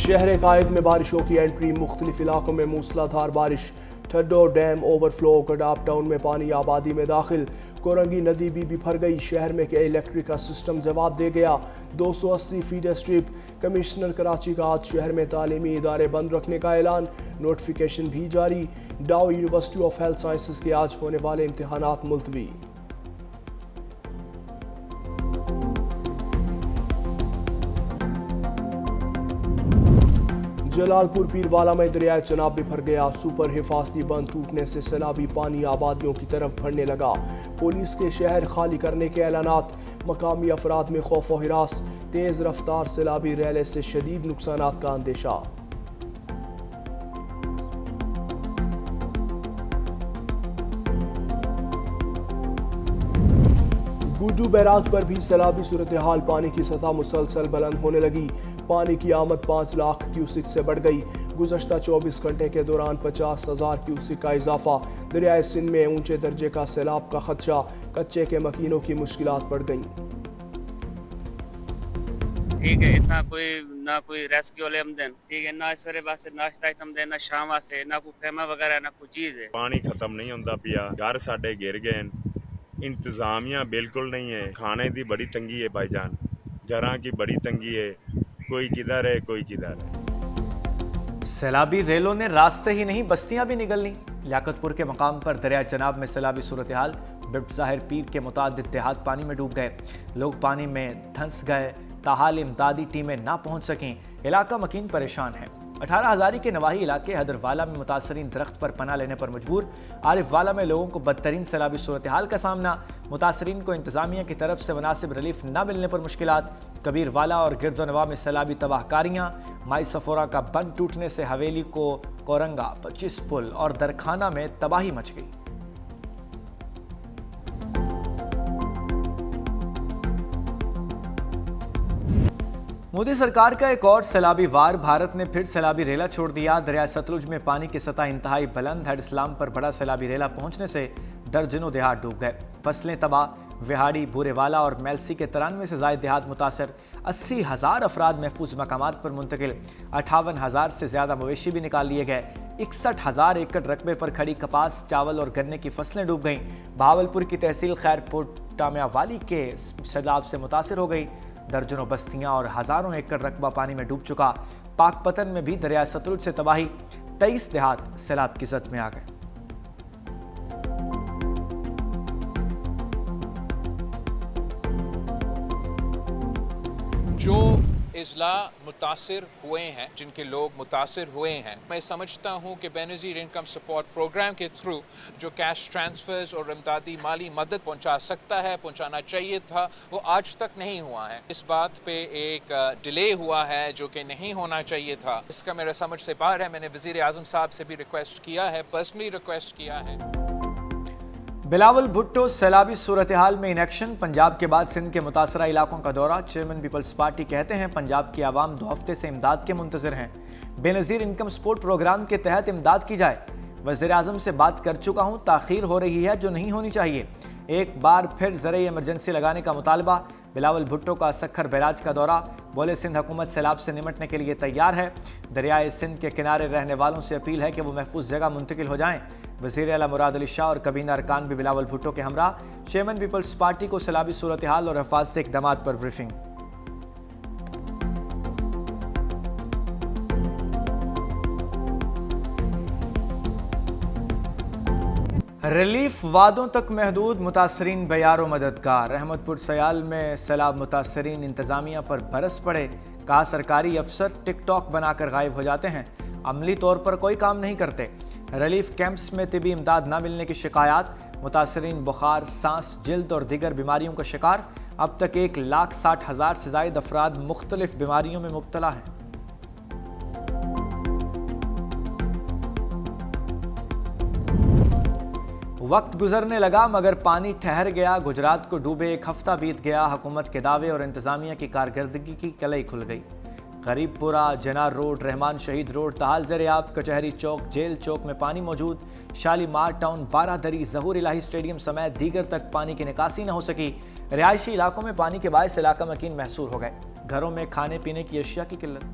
शहर कायद में बारिशों की एंट्री, मुख्तलिफ इलाकों में मूसलाधार बारिश। ठड्डो डैम ओवरफ्लो, कडाप टाउन में पानी आबादी में दाखिल। कोरंगी नदी भी भर गई, शहर में के इलेक्ट्रिक का सिस्टम जवाब दे गया। 280 फीट स्ट्रिप। कमिश्नर कराची का आज शहर में तालीमी इदारे बंद रखने का ऐलान, नोटिफिकेशन भी जारी। डाउ यूनिवर्सिटी ऑफ हेल्थ साइंसेज के आज होने वाले इम्तिहानात मुलतवी। जलालपुर पीरवाला में दरियाए चनाब भी भर गया, सुपर हिफाजती बंद टूटने से सैलाबी पानी आबादियों की तरफ बढ़ने लगा। पुलिस के शहर खाली करने के ऐलानात, मकामी अफराद में खौफ व हिरास। तेज रफ्तार सैलाबी रैले से शदीद नुकसानात का अंदेशा। गुड्डू बैराज पर भी सैलाबी सूरत हाल, पानी की सतह मुसलसल बुलंद होने लगी। पानी की आमद 5 लाख क्यूसिक से बढ़ गई। गुज़श्ता 24 घंटे के दौरान 50,000 क्यूसिक का इजाफा। दरियाए सिंध में ऊंचे दर्जे का सैलाब का खदशा, कच्चे के मकीनों की मुश्किलात बढ़ गई। ठीक है, इतना ना कोई रेस्क्यू वाले हमदन, ठीक है, ना सवेरे वास्ते नाश्ता हमदन, ना शाम वास्ते, ना कोई खेमा वगैरह, ना कोई चीज है। पानी खत्म नहीं होता पिया, घर साडे गिर गए, इंतजामिया बिल्कुल नहीं है, खाने की बड़ी तंगी है भाईजान, घरों की बड़ी तंगी है, कोई किधर है कोई किधर है। सैलाबी रेलों ने रास्ते ही नहीं बस्तियां भी निगल ली। लियाकतपुर के मकाम पर दरिया चनाब में सैलाबी सूरत हाल, बिफ्ट ज़ाहिर पीर के मुतादिद देहात पानी में डूब गए, लोग पानी में धंस गए, ताहाल इमदादी टीमें ना पहुंच सकें, इलाका मकीन परेशान है। 18 हज़ारी के नवाही इलाके हैदरवाला में मुतासरीन दरख्त पर पनाह लेने पर मजबूर। आरिफवाला में लोगों को बदतरीन सैलाबी सूरत हाल का सामना, मुतासरीन को इंतजामिया की तरफ से मुनासिब रिलीफ न मिलने पर मुश्किलात। कबीरवाला और गिरदोनवा में सैलाबी तबाहकारियाँ, माई सफोरा का बंद टूटने से हवेली को कोरंगा, 25 पुल और दरखाना में तबाही मच गई। मोदी सरकार का एक और सैलाबी वार, भारत ने फिर सैलाबी रेला छोड़ दिया। दरिया सतलुज में पानी की सतह इंतहाई बुलंद, हेड इस्लाम पर बड़ा सैलाबी रेला पहुंचने से दर्जनों देहात डूब गए, फसलें तबाह। विहाड़ी, बूरेवाला और मेलसी के 93 से ज़ायद देहात मुतासर, 80,000 अफराद महफूज मकामात पर मुंतकिल, 58,000 से ज़्यादा मवेशी भी निकाल लिए गए। 61,000 एकड़ रकबे पर खड़ी कपास, चावल और गन्ने की फसलें डूब गईं। बहावलपुर की तहसील खैरपुर टामियावाली के सैलाब से मुतासर हो गई, दर्जनों बस्तियां और हज़ारों एकड़ रकबा पानी में डूब चुका। पाकपतन में भी दरिया सतलुज से तबाही, 23 देहात सैलाब की जद में आ गए। जो इजला मुतासिर हुए हैं, जिनके लोग मुतासिर हुए हैं, मैं समझता हूँ कि बेनज़ीर इनकम सपोर्ट प्रोग्राम के थ्रू जो कैश ट्रांसफर्स और इमदादी माली मदद पहुँचा सकता है, पहुँचाना चाहिए था, वो आज तक नहीं हुआ है। इस बात पे एक डिले हुआ है जो कि नहीं होना चाहिए था, इसका मेरा समझ से बाहर है। मैंने वज़ीर आज़म साहब से भी रिक्वेस्ट किया है, पर्सनली रिक्वेस्ट किया है। बिलावल भुट्टो सैलाबी सूरत हाल में इनेक्शन, पंजाब के बाद सिंध के मुतासरा इलाकों का दौरा। चेयरमैन पीपल्स पार्टी कहते हैं पंजाब की आवाम 2 हफ्ते से इमदाद के मुंतज़िर हैं, बेनज़ीर इनकम सपोर्ट प्रोग्राम के तहत इमदाद की जाए। वज़ीर आज़म से बात कर चुका हूँ, ताख़ीर हो रही है जो नहीं होनी चाहिए। एक बार फिर ज़रिए इमरजेंसी लगाने का मुतालबा। बिलावल भुट्टो का सक्खर बैराज का दौरा, बोले सिंध हुकूमत सैलाब से निमटने के लिए तैयार है। दरियाए सिंध के किनारे रहने वालों से अपील है कि वो महफूज जगह मुंतकिल हो जाएं। वज़ीर आला मुराद अली शाह और कबीना अरकान भी बिलावल भुट्टो के हमरा। चेयरमैन पीपल्स पार्टी को सैलाबी सूरत हाल और हिफाजती इक़दामात पर ब्रीफिंग। रिलीफ वादों तक महदूद, मुतासरीन बेयारो मददगार। रहमतपुर सयाल में सैलाब मुतासरीन इंतजामिया पर बरस पड़े, कहा सरकारी अफसर टिकटॉक बनाकर गायब हो जाते हैं, अमली तौर पर कोई काम नहीं करते। रिलीफ कैंप्स में तिबी इमदाद न मिलने की शिकायत, मुतासरीन बुखार, सांस, जल्द और दीगर बीमारियों का शिकार। अब तक 1,60,000 से ज़ायद अफराद मुख्तलिफ बीमारियों में मुब्तला हैं। वक्त गुजरने लगा मगर पानी ठहर गया, गुजरात को डूबे 1 हफ्ता बीत गया। हुकूमत के दावे और इंतजामिया की कारकर्दगी की कलई खुल गई। गरीबपुरा, जनार रोड, रहमान शहीद रोड, ताहाल ज़रियाब, कचहरी चौक, जेल चौक में पानी मौजूद। शालीमार टाउन, बारादरी, ज़हूर इलाही स्टेडियम समेत दीगर तक पानी की निकासी न हो सकी। रिहायशी इलाकों में पानी के बायस इलाका मकीन महसूर हो गए। घरों में खाने पीने की अशिया की किल्लत।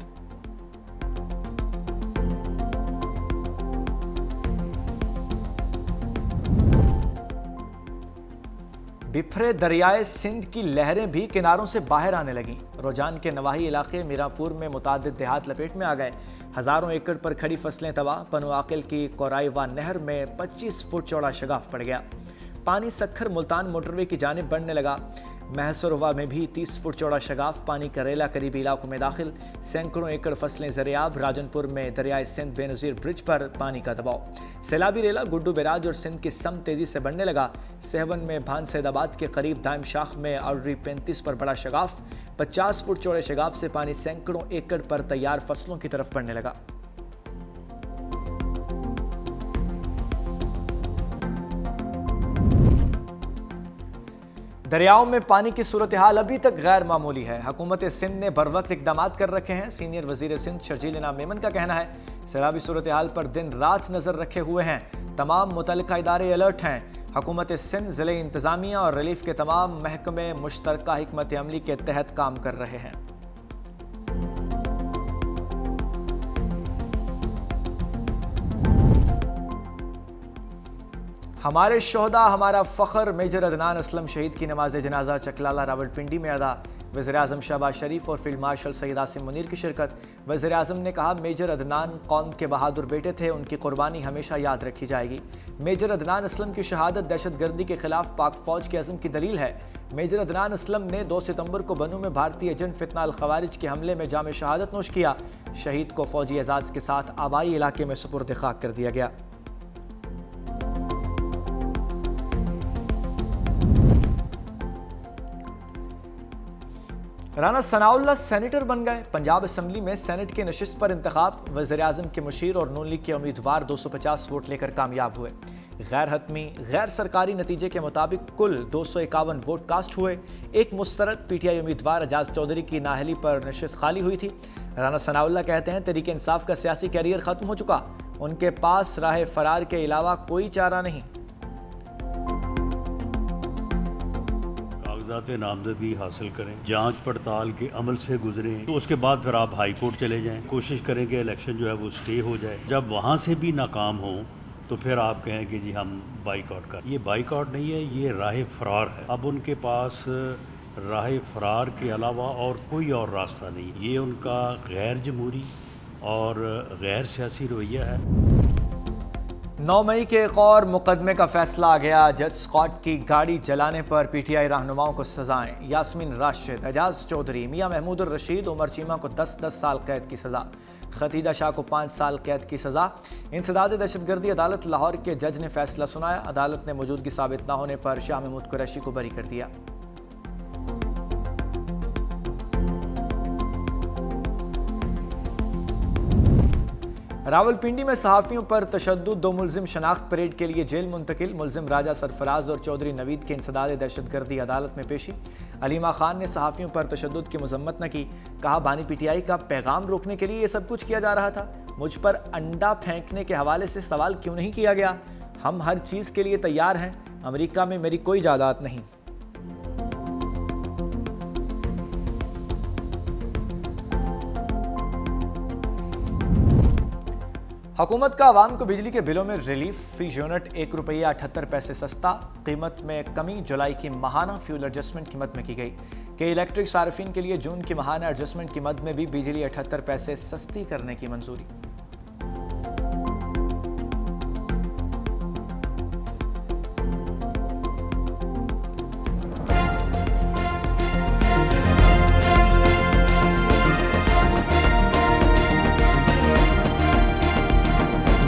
बिफरे दरियाए सिंध की लहरें भी किनारों से बाहर आने लगीं। रोजान के नवाही इलाके मीरापुर में मुतादिद देहात लपेट में आ गए। हजारों एकड़ पर खड़ी फसलें तबाह। पनुआकिल की कोराइवा नहर में 25 फुट चौड़ा शगाफ पड़ गया। पानी सखर मुल्तान मोटरवे की जानिब बढ़ने लगा। महसरवा में भी 30 फुट चौड़ा शगाफ। पानी करेला करीबी इलाकों में दाखिल। सैकड़ों एकड़ फसलें ज़रियाब। राजनपुर में दरियाए सिंध बेनज़ीर ब्रिज पर पानी का दबाव। सैलाबी रेला गुड्डू बैराज और सिंध की सम तेजी से बढ़ने लगा। सेहवन में भान सैदाबाद के करीब दाइम शाख में आर्डरी 35 पर बड़ा शगाफ। 50 फुट चौड़े शगाफ से पानी सैकड़ों एकड़ पर तैयार फसलों की तरफ बढ़ने लगा। दरियाओं में पानी की सूरत हाल अभी तक गैर मामूली है। हुकूमत सिंध ने बरवक्त इकदाम कर रखे हैं। सीनियर वजीर सिंध शर्जील इनाम मेमन का कहना है सैलाबी सूरत हाल पर दिन रात नजर रखे हुए हैं। तमाम मुतल्लिका इदारे अलर्ट हैं। हुकूमत सिंध ज़िले इंतजामिया और रिलीफ के तमाम महकमे मुश्तरका हिकमत अमली के तहत काम कर रहे हैं। हमारे शोहदा हमारा फ़ख्र मेजर अदनान असलम शहीद की नमाज जनाजा चकलाला रावलपिंडी में अदा। वज़ीर-ए-आज़म शहबाज शरीफ और फील्ड मार्शल सैयद आसिम मुनीर की शिरकत। वज़ीर-ए-आज़म ने कहा मेजर अदनान कौम के बहादुर बेटे थे, उनकी कुर्बानी हमेशा याद रखी जाएगी। मेजर अदनान असलम की शहादत दहशतगर्दी के खिलाफ पाक फ़ौज के अज़म की दलील है। मेजर अदनान असलम ने 2 सितंबर को बनू में भारतीय एजेंट फितना अल खवारिज के हमले में जाम शहादत नोश किया। शहीद को फ़ौजी एजाज़ के साथ आबाई इलाके में सुपुर्द खाक कर दिया गया। राना सनाउल्लाह सेनेटर बन गए। पंजाब असम्बली में सेनेट की नशिस्त पर इंतखाब। वज़ीर-ए-आज़म के मुशीर और नून लीग के उम्मीदवार 250 वोट लेकर कामयाब हुए। गैर हतमी गैर सरकारी नतीजे के मुताबिक कुल 251 वोट कास्ट हुए। एक मुस्तरद PTI उम्मीदवार एजाज चौधरी की नाहली पर नशिस्त खाली हुई थी। राना सनाउल्लाह कहते हैं तहरीक इंसाफ का सियासी कैरियर खत्म हो चुका, उनके पास राह फरार के अलावा कोई चारा नहीं। नामजदगी हासिल करें, जांच पड़ताल के अमल से गुजरें, तो उसके बाद फिर आप हाई कोर्ट चले जाएं। कोशिश करें कि इलेक्शन जो है वो स्टे हो जाए। जब वहाँ से भी नाकाम हो तो फिर आप कहें कि जी हम बाइकआउट कर। ये बाइकआउट नहीं है, ये राह फरार है। अब उनके पास राह फरार के अलावा और कोई और रास्ता नहीं। ये उनका गैर जमहूरी और गैर सियासी रवैया है। 9 मई के एक और मुकदमे का फैसला आ गया। जज स्कॉट की गाड़ी जलाने पर PTI रहनुमाओं को सजाएं। यास्मीन राशिद, एजाज चौधरी, मियां महमूद और रशीद, उमर चीमा को 10-10 साल कैद की सज़ा। खतीजा शाह को 5 साल कैद की सज़ा। इंसदाद दहशतगर्दी अदालत लाहौर के जज ने फैसला सुनाया। अदालत ने मौजूदगी साबित न होने पर शाह महमूद कुरैशी को बरी कर दिया। रावलपिंडी में सहाफ़ियों पर तशद्दुद, 2 मुल्जिम शनाख्त परेड के लिए जेल मुंतकिल। मुल्जिम राजा सरफराज और चौधरी नवीद के इंसदाद दहशतगर्दी अदालत में पेशी। अलीमा खान ने सहाफ़ियों पर तशद्दुद की मजम्मत न की। कहा बानी PTI का पैगाम रोकने के लिए ये सब कुछ किया जा रहा था। मुझ पर अंडा फेंकने के हवाले से सवाल क्यों नहीं किया गया। हम हर चीज़ के लिए तैयार हैं। अमेरिका में मेरी कोई जायदाद नहीं। हुकूमत का आवाम को बिजली के बिलों में रिलीफ। फी यूनिट ₹1.78 सस्ता। कीमत में कमी जुलाई की माहाना फ्यूल एडजस्टमेंट कीमत में की गई। कि इलेक्ट्रिक सार्फिन के लिए जून की माहाना एडजस्टमेंट कीमत में भी बिजली 78 पैसे सस्ती करने की मंजूरी।